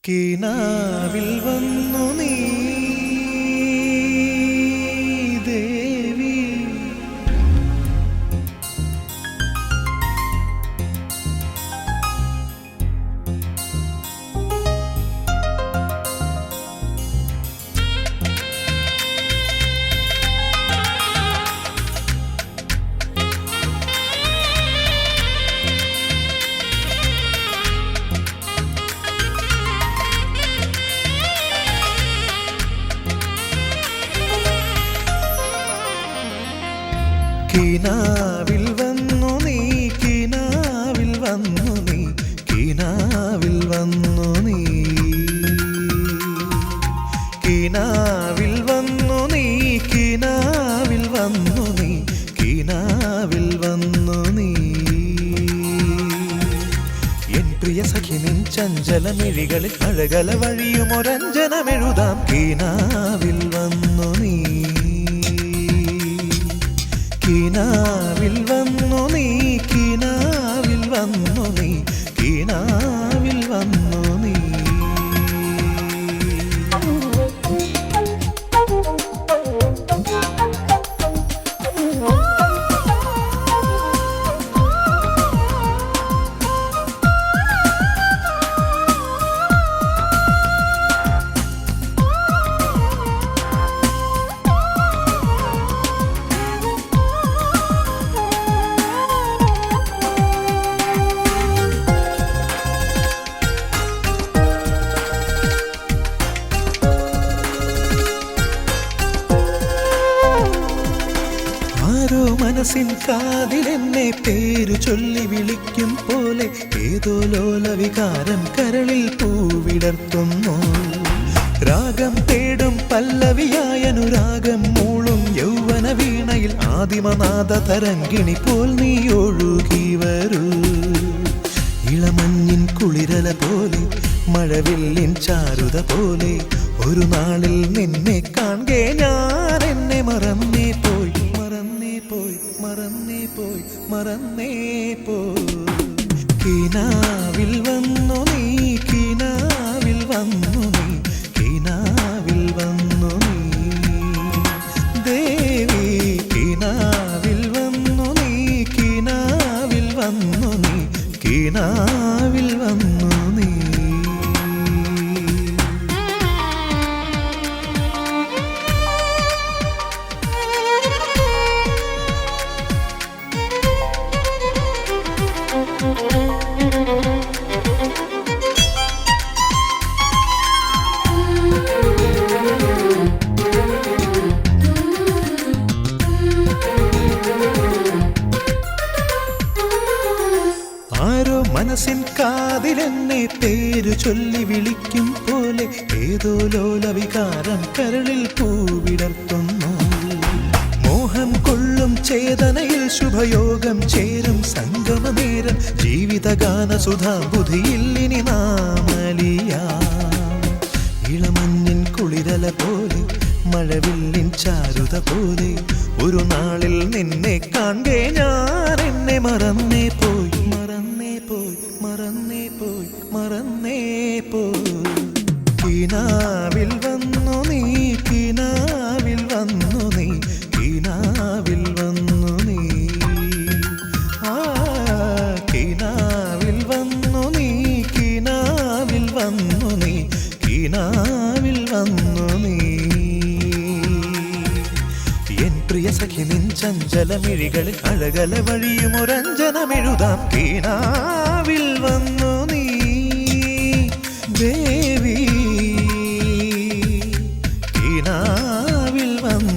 കിനാവിൽ വന്നു നീ ദേവി, കിനാവിൽ വന്നു നീ, കിനാവിൽ വന്നു നീ, കിനാവിൽ വന്നു നീ, കിനാവിൽ വന്നു നീ, കിനാവിൽ വന്നു നീ, കിനാവിൽ വന്നു നീ. എൻ പ്രിയ സഖി നിൻ ചഞ്ചല മിഴികളിൽ അഴകല വഴിയുമൊരഞ്ജനമെഴുതാം. കിനാവിൽ വന്നു നീ, കിനാവിൽ വന്നു നീ, കിനാവിൽ വന്നു നീ, കിനാവിൽ വന്നു നീ. ആരോ മനസ്സിൻ കാതിലെന്നെ പേരു ചൊല്ലി വിളിക്കും പോലെ ഏതോ ലോലവികാരം കരളിൽ പൂവിടർത്തുന്നു. രാഗം തേടും പല്ലവിയായ അനുരാഗം മൂളും യൗവന വീണയിൽ ആദിമനാദ തരംഗിണി പോൽ നീ ഒഴുകി വരൂ. ഇളമഞ്ഞിൻ കുളിരല പോലെ മഴവില്ലിൻ ചാരുത പോലെ ഒരു നാളിൽ നിന്നെ കാണേ ഞാൻ എന്നെ മറന്നേ പോയി, മറന്നേ പോയി, മറന്നേ പോയി, മറന്നേ പോയി. കിനാവിൽ വന്നു നീ, കിനാവിൽ വന്നു നീ, കിനാവിൽ വന്നു നീ ദേവി. കിനാവിൽ വന്നു നീ, കിനാവിൽ വന്നു നീ, കിനാവിൽ വന്നു നീ. ആരോ മനസ്സിൻ കാതിലെന്നെ പേരു ചൊല്ലി വിളിക്കും പോലെ ഏതോ ലോലവികാരം കരളിൽ പൂവിടർത്തുന്നു. മോഹം കൊള്ളും ചേതനയിൽ ശുഭയോഗം ചേരും സംഗമനേരം ജീവിതഗാന സുധാബുധിയില്ലിനി നാമലിയാം. ഇളമഞ്ഞിൻ കുളിരല പോലെ മഴവില്ലിൻ ചാരുത പോലെ ഒരു നാളിൽ നിന്നെ കാണേ ഞാൻ എന്നെ മറന്നേ പോയി, മറന്നേ പോയി, മറന്നേ പോയി, മറന്നേ പോയി. കിനാവിൽ വന്നു നീ, കിനാവിൽ വന്നു നീ, കിനാവിൽ വന്നു നീ. ആ കിനാവിൽ വന്നു നീ, കിനാവിൽ വന്നു നീ, കിനാവിൽ വന്നു നീ. എൻ പ്രിയ സഖി നിൻ ചഞ്ചല മിഴികളിൽ അഴകല വഴിയുമൊരഞ്ജനമെഴുതാം. കിനാവിൽ വന്നു നീ ദേവി, കിനാവിൽ വന്നു